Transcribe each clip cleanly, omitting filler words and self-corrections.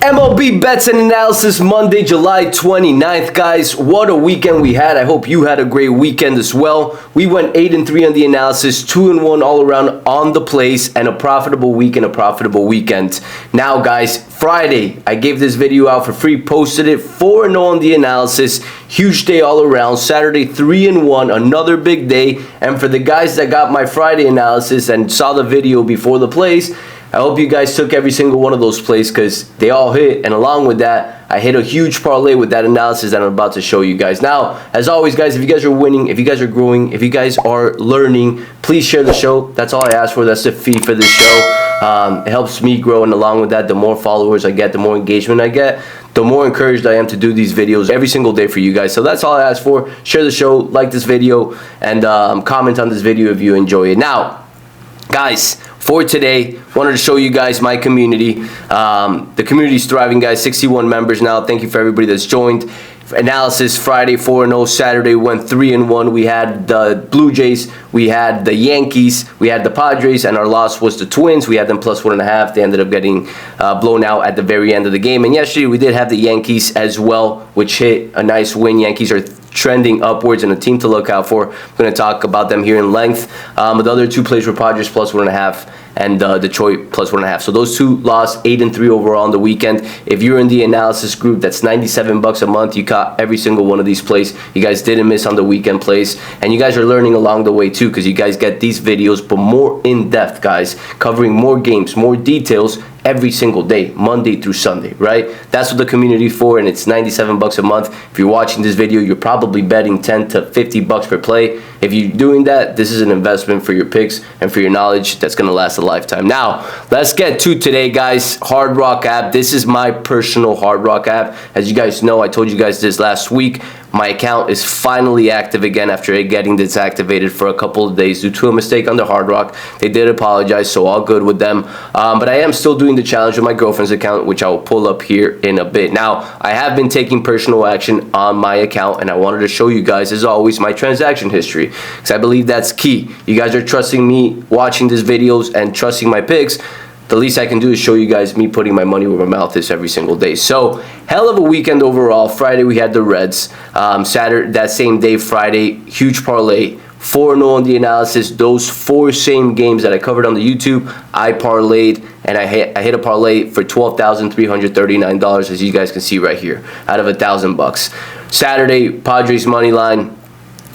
MLB bets and analysis Monday, July 29th, guys. What a weekend we had. I hope you had a great weekend as well. We went 8-3 on the analysis, 2-1 all around on the plays, and a profitable week and a profitable weekend. Now, guys, Friday, I gave this video out for free, posted it, 4-0 on the analysis. Huge day all around. Saturday, 3-1, another big day. And for the guys that got my Friday analysis and saw the video before the plays, I hope you guys took every single one of those plays because they all hit. And along with that, I hit a huge parlay with that analysis that I'm about to show you guys. Now, as always, guys, if you guys are winning, if you guys are growing, if you guys are learning, please share the show. That's all I ask for. That's the fee for this show. It helps me grow. And along with that, the more followers I get, the more engagement I get, the more encouraged I am to do these videos every single day for you guys. So that's all I ask for. Share the show, like this video, and comment on this video if you enjoy it. Now, guys, for today, wanted to show you guys my community. The community is thriving, guys. 61 members now. Thank you for everybody that's joined. Analysis Friday 4-0, Saturday went 3-1. We had the Blue Jays, we had the Yankees, we had the Padres, and our loss was the Twins. We had them plus 1.5. They ended up getting blown out at the very end of the game. And yesterday we did have the Yankees as well, which hit a nice win. Yankees are trending upwards and a team to look out for. I'm going to talk about them here in length. The other two plays were Padres plus 1.5 and Detroit plus 1.5. So those two lost 8-3 overall on the weekend. If you're in the analysis group, that's $97 a month. You caught every single one of these plays. You guys didn't miss on the weekend plays, and you guys are learning along the way too, because you guys get these videos, but more in depth, guys, covering more games, more details every single day, Monday through Sunday, right? That's what the community is for, and it's $97 a month. If you're watching this video, you're probably betting $10 to $50 per play. If you're doing that, this is an investment for your picks and for your knowledge that's going to last a lifetime. Now, let's get to today, guys. Hard Rock app. This is my personal Hard Rock app. As you guys know, I told you guys this last week. My account is finally active again after it getting disactivated for a couple of days due to a mistake on the Hard Rock. They did apologize, so all good with them. But I am still doing the challenge with my girlfriend's account, which I will pull up here in a bit. Now, I have been taking personal action on my account, and I wanted to show you guys, as always, my transaction history, because I believe that's key. You guys are trusting me watching these videos and trusting my picks. The least I can do is show you guys me putting my money where my mouth is every single day. So, hell of a weekend overall. Friday we had the Reds. Saturday, that same day, Friday, huge parlay. 4-0 on the analysis. Those four same games that I covered on the YouTube, I parlayed, and I hit a parlay for $12,339, as you guys can see right here, out of $1,000. Saturday, Padres money line.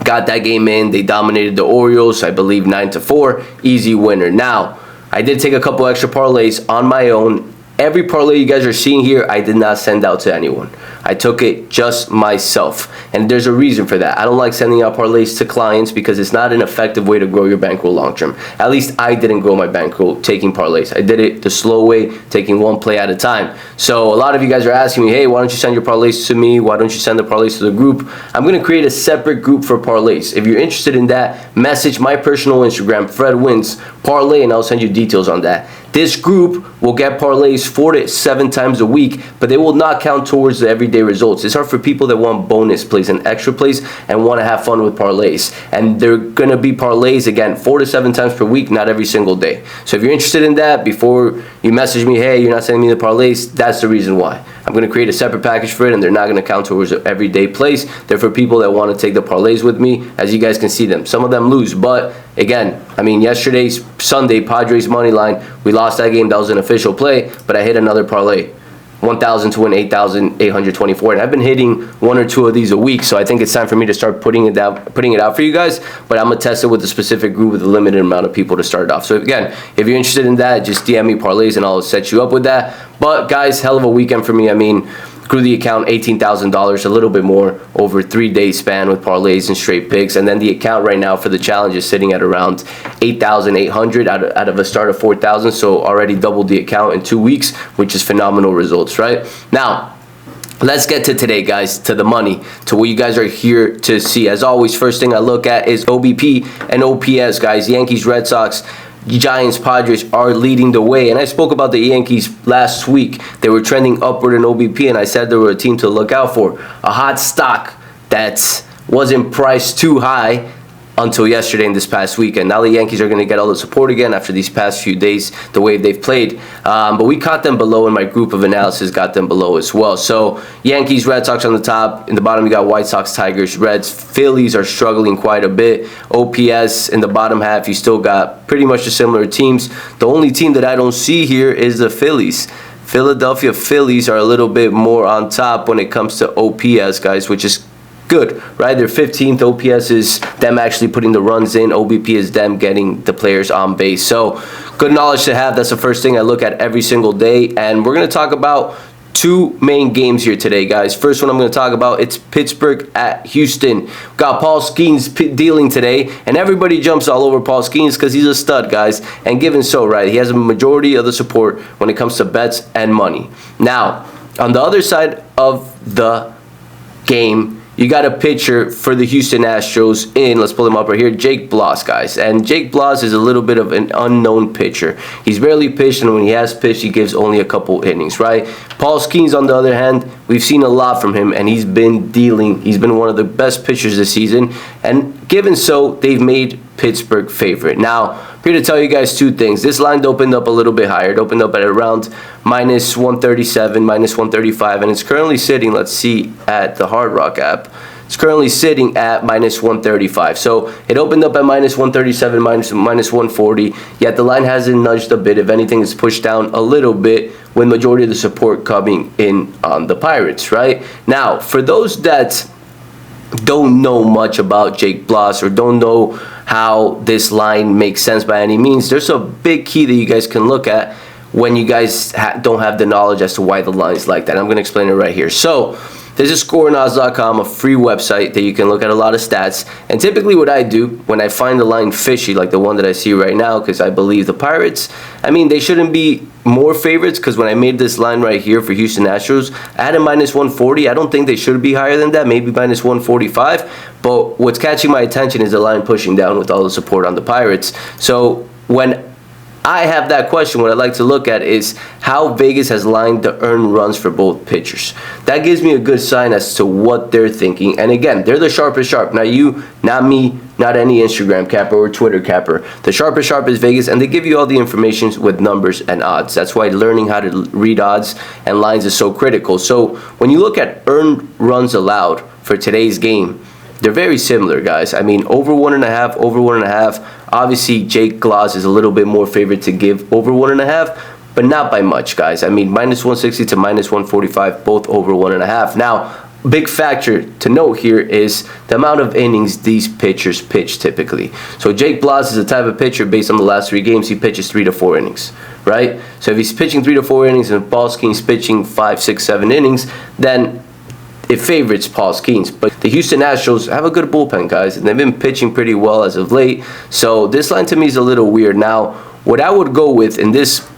Got that game in. They dominated the Orioles, I believe 9-4. Easy winner. Now, I did take a couple extra parlays on my own. Every parlay you guys are seeing here, I did not send out to anyone. I took it just myself. And there's a reason for that. I don't like sending out parlays to clients because it's not an effective way to grow your bankroll long term. At least I didn't grow my bankroll taking parlays. I did it the slow way, taking one play at a time. So a lot of you guys are asking me, hey, why don't you send your parlays to me? Why don't you send the parlays to the group? I'm going to create a separate group for parlays. If you're interested in that, message my personal Instagram, Fred Wins Parlay, and I'll send you details on that. This group will get parlays 4 to 7 times a week, but they will not count towards the everyday results. These are for people that want bonus plays and extra plays and want to have fun with parlays. And they're going to be parlays, again, 4 to 7 times per week, not every single day. So if you're interested in that, before you message me, hey, you're not sending me the parlays, that's the reason why. I'm going to create a separate package for it, and they're not going to count towards the everyday plays. They're for people that want to take the parlays with me. As you guys can see them, some of them lose, but again, I mean, yesterday's Sunday, Padres money line, we lost that game. That was an official play, but I hit another parlay. 1,000 to win 8,824, and I've been hitting 1 or 2 of these a week, so I think it's time for me to start putting it out for you guys. But I'm gonna test it with a specific group with a limited amount of people to start off. So again, if you're interested in that, just DM me parlays and I'll set you up with that. But guys, hell of a weekend for me. I mean, grew the account $18,000, a little bit more over 3-day span with parlays and straight picks. And then the account right now for the challenge is sitting at around 8,800 out of a start of 4,000. So already doubled the account in 2 weeks, which is phenomenal results, right? Now, let's get to today, guys, to the money, to what you guys are here to see. As always, first thing I look at is OBP and OPS, guys. Yankees, Red Sox, Giants, Padres are leading the way. And I spoke about the Yankees last week. They were trending upward in OBP, and I said they were a team to look out for. A hot stock that wasn't priced too high until yesterday and this past weekend. Now the Yankees are going to get all the support again after these past few days, the way they've played. But we caught them below, and my group of analysis got them below as well. So Yankees, Red Sox on the top. In the bottom, you got White Sox, Tigers, Reds. Phillies are struggling quite a bit. OPS in the bottom half, you still got pretty much the similar teams. The only team that I don't see here is the Phillies. Philadelphia Phillies are a little bit more on top when it comes to OPS, guys, which is good, right? Their 15th. OPS is them actually putting the runs in. OBP is them getting the players on base. So good knowledge to have. That's the first thing I look at every single day. And we're going to talk about two main games here today, guys. First one I'm going to talk about, it's Pittsburgh at Houston. Got Paul Skeens dealing today, and everybody jumps all over Paul Skeens because he's a stud, guys. And given so, right, he has a majority of the support when it comes to bets and money. Now, on the other side of the game, you got a pitcher for the Houston Astros in, let's pull him up right here, Jake Bloss, guys. And Jake Bloss is a little bit of an unknown pitcher. He's barely pitched, and when he has pitched, he gives only a couple innings, right? Paul Skeens, on the other hand, we've seen a lot from him, and he's been dealing. He's been one of the best pitchers this season. And given so, they've made Pittsburgh favorite. Now, I'm here to tell you guys two things. This line opened up a little bit higher. It opened up at around minus 137, minus 135, and it's currently sitting, let's see, at the Hard Rock app. It's currently sitting at minus 135. So it opened up at minus 137, minus 140, yet the line hasn't nudged a bit. If anything, it's pushed down a little bit with majority of the support coming in on the Pirates, right? Now, for those that don't know much about Jake Bloss or don't know how this line makes sense by any means, there's a big key that you guys can look at when you guys don't have the knowledge as to why the line's like that. I'm going to explain it right here. So this is scoreandodds.com, a free website that you can look at a lot of stats. And typically what I do when I find the line fishy, like the one that I see right now, because I believe the Pirates, I mean, they shouldn't be more favorites, because when I made this line right here for Houston Astros, I had a minus 140. I don't think they should be higher than that, maybe minus 145. But what's catching my attention is the line pushing down with all the support on the Pirates. So when I have that question, what I'd like to look at is how Vegas has lined the earned runs for both pitchers. That gives me a good sign as to what they're thinking. And again, they're the sharpest sharp. Now you, not me, not any Instagram capper or Twitter capper. The sharpest sharp is Vegas, and they give you all the information with numbers and odds. That's why learning how to read odds and lines is so critical. So when you look at earned runs allowed for today's game, they're very similar, guys. I mean, over 1.5, over 1.5. Obviously, Jake Bloss is a little bit more favored to give over 1.5, but not by much, guys. I mean, minus 160 to minus 145, both over 1.5. Now, big factor to note here is the amount of innings these pitchers pitch typically. So Jake Bloss is the type of pitcher, based on the last 3 games, he pitches 3 to 4 innings, right? So if he's pitching 3 to 4 innings and Paul Skeens pitching 5, 6, 7 innings, then it favorites Paul Skeens. But the Houston Astros have a good bullpen, guys, and they've been pitching pretty well as of late. So this line to me is a little weird. Now, what I would go with in this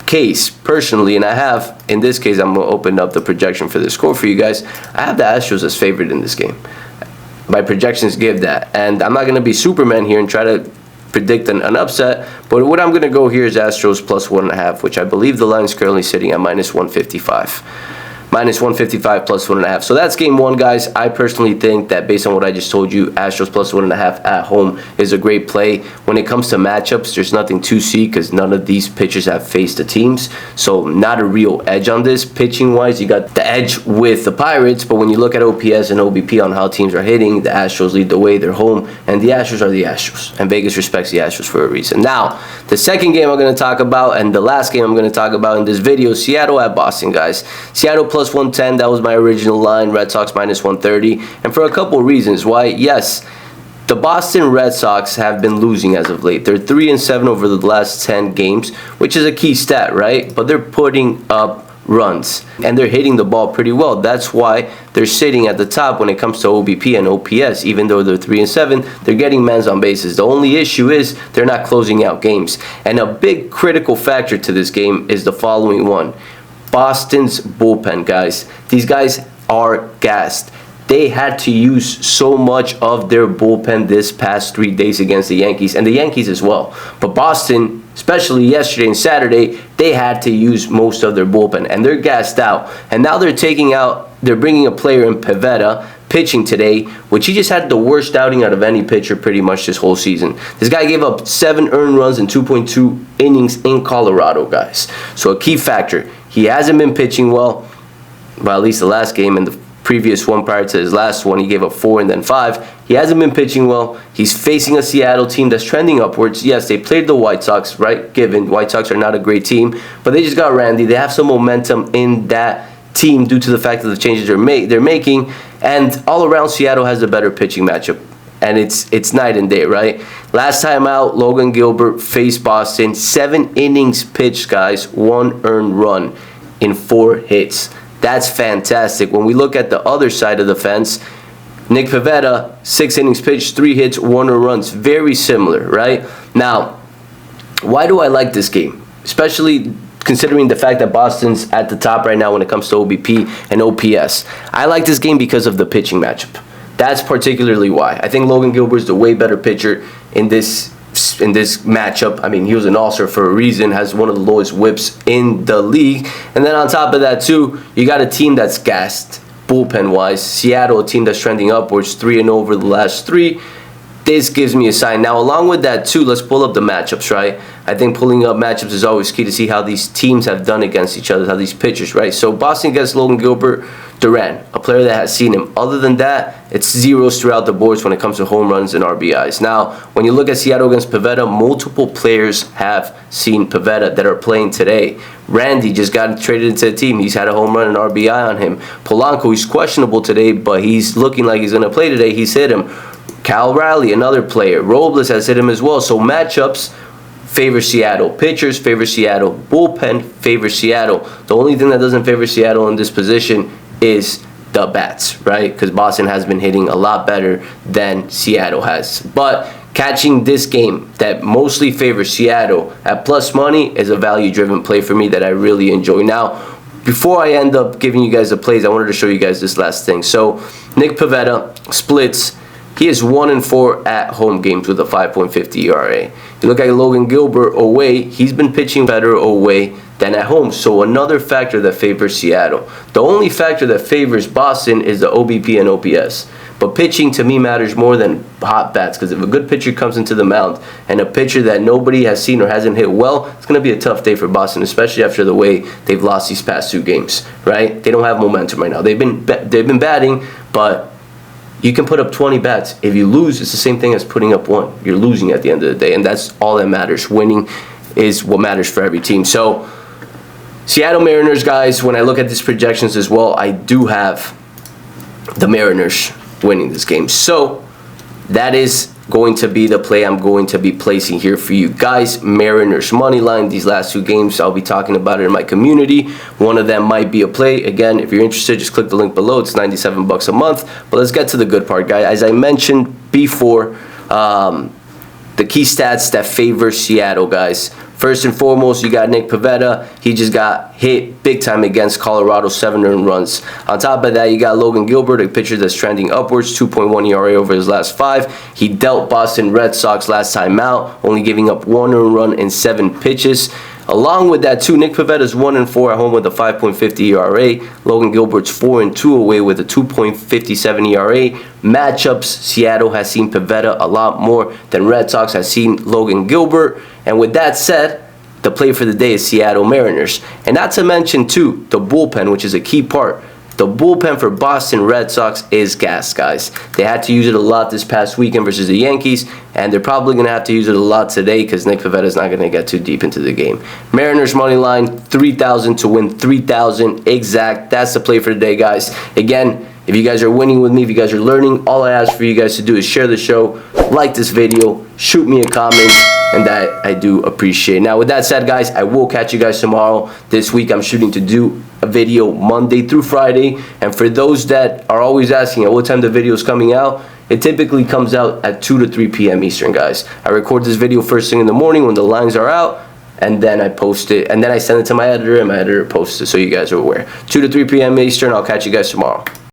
case, personally, and I have, in this case, I'm going to open up the projection for the score for you guys. I have the Astros as favored in this game. My projections give that. And I'm not going to be Superman here and try to predict an upset, but what I'm going to go here is Astros plus 1.5, which I believe the line is currently sitting at minus 155. Minus 155 plus 1.5. So that's game one, guys. I personally think that based on what I just told you, Astros plus 1.5 at home is a great play. When it comes to matchups, there's nothing to see because none of these pitchers have faced the teams. So not a real edge on this. Pitching-wise, you got the edge with the Pirates, but when you look at OPS and OBP on how teams are hitting, the Astros lead the way. They're home, and the Astros are the Astros. And Vegas respects the Astros for a reason. Now, the second game I'm going to talk about, and the last game I'm going to talk about in this video, Seattle at Boston, guys. Seattle plus 110, that was my original line. Red Sox minus 130, and for a couple reasons why. Yes, the Boston Red Sox have been losing as of late. They're 3-7 over the last 10 games, which is a key stat, right? But they're putting up runs, and they're hitting the ball pretty well. That's why they're sitting at the top when it comes to OBP and OPS. Even though they're 3-7, they're getting men's on bases. The only issue is they're not closing out games. And a big critical factor to this game is the following one. Boston's bullpen, guys. These guys are gassed. They had to use so much of their bullpen this past 3 days against the Yankees, and the Yankees as well. But Boston, especially yesterday and Saturday, they had to use most of their bullpen, and they're gassed out. And now they're bringing a player in Pivetta. pitching today, which he just had the worst outing out of any pitcher pretty much this whole season. This guy gave up 7 earned runs in 2.2 innings in Colorado, guys. So a key factor, he hasn't been pitching well, at least the last game, and the previous one prior to his last one, he gave up 4 and then 5. He hasn't been pitching well. He's facing a Seattle team that's trending upwards. Yes, they played the White Sox, right? Given White Sox are not a great team, but they just got Randy. They have some momentum in that team due to the fact that the changes they're making, and all around Seattle has a better pitching matchup, and it's night and day, right? Last time out, Logan Gilbert faced Boston, 7 innings pitched, guys, 1 earned run in 4 hits. That's fantastic. When we look at the other side of the fence, Nick Pivetta, 6 innings pitched, 3 hits, 1 earned run. Very similar, right? Now, why do I like this game? Especially considering the fact that Boston's at the top right now when it comes to OBP and OPS. I like this game because of the pitching matchup. That's particularly why. I think Logan Gilbert's the way better pitcher in this matchup. I mean, he was an all-star for a reason, has one of the lowest whips in the league. And then on top of that, too, you got a team that's gassed bullpen-wise. Seattle, a team that's trending upwards, 3-0 over the last 3. This gives me a sign. Now, along with that, too, let's pull up the matchups, right? I think pulling up matchups is always key to see how these teams have done against each other, how these pitchers, right? So Boston against Logan Gilbert, Duran, a player that has seen him. Other than that, it's zeros throughout the boards when it comes to home runs and RBIs. Now, when you look at Seattle against Pivetta, multiple players have seen Pivetta that are playing today. Randy just got traded into the team. He's had a home run and RBI on him. Polanco, he's questionable today, but he's looking like he's going to play today. He's hit him. Cal Raleigh, another player. Robles has hit him as well. So matchups favor Seattle. Pitchers favor Seattle. Bullpen favor Seattle. The only thing that doesn't favor Seattle in this position is the bats, right? Because Boston has been hitting a lot better than Seattle has. But catching this game that mostly favors Seattle at plus money is a value-driven play for me that I really enjoy. Now, before I end up giving you guys the plays, I wanted to show you guys this last thing. So Nick Pivetta splits. He is 1-4 at home games with a 5.50 ERA. You look at Logan Gilbert away, he's been pitching better away than at home. So another factor that favors Seattle. The only factor that favors Boston is the OBP and OPS. But pitching to me matters more than hot bats, because if a good pitcher comes into the mound and a pitcher that nobody has seen or hasn't hit well, it's going to be a tough day for Boston, especially after the way they've lost these past 2 games, right? They don't have momentum right now. They've been batting, but you can put up 20 bats. If you lose, it's the same thing as putting up 1. You're losing at the end of the day, and that's all that matters. Winning is what matters for every team. So, Seattle Mariners, guys, when I look at these projections as well, I do have the Mariners winning this game. So, that is going to be the play I'm going to be placing here for you guys. Mariners money line. These last 2 games, I'll be talking about it in my community. One of them might be a play. Again, if you're interested, just click the link below. It's $97 a month. But let's get to the good part, guys. As I mentioned before, the key stats that favor Seattle, guys. First and foremost, you got Nick Pivetta. He just got hit big time against Colorado, 7 earned runs. On top of that, you got Logan Gilbert, a pitcher that's trending upwards, 2.1 ERA over his last 5. He dealt Boston Red Sox last time out, only giving up 1 earned run in 7 pitches. Along with that, too, Nick Pivetta's 1-4 at home with a 5.50 ERA. Logan Gilbert's 4-2 away with a 2.57 ERA. Matchups, Seattle has seen Pivetta a lot more than Red Sox has seen Logan Gilbert. And with that said, the play for the day is Seattle Mariners. And not to mention, too, the bullpen, which is a key part. The bullpen for Boston Red Sox is gas, guys. They had to use it a lot this past weekend versus the Yankees, and they're probably going to have to use it a lot today because Nick Pivetta is not going to get too deep into the game. Mariners money line, 3,000 to win 3,000 exact. That's the play for today, guys. Again, if you guys are winning with me, if you guys are learning, all I ask for you guys to do is share the show, like this video, shoot me a comment, and that I do appreciate. Now, with that said, guys, I will catch you guys tomorrow. This week, I'm shooting to do a video Monday through Friday. And for those that are always asking at what time the video is coming out, it typically comes out at 2 to 3 p.m. Eastern, guys. I record this video first thing in the morning when the lines are out, and then I post it, and then I send it to my editor, and my editor posts it so you guys are aware. 2 to 3 p.m. Eastern. I'll catch you guys tomorrow.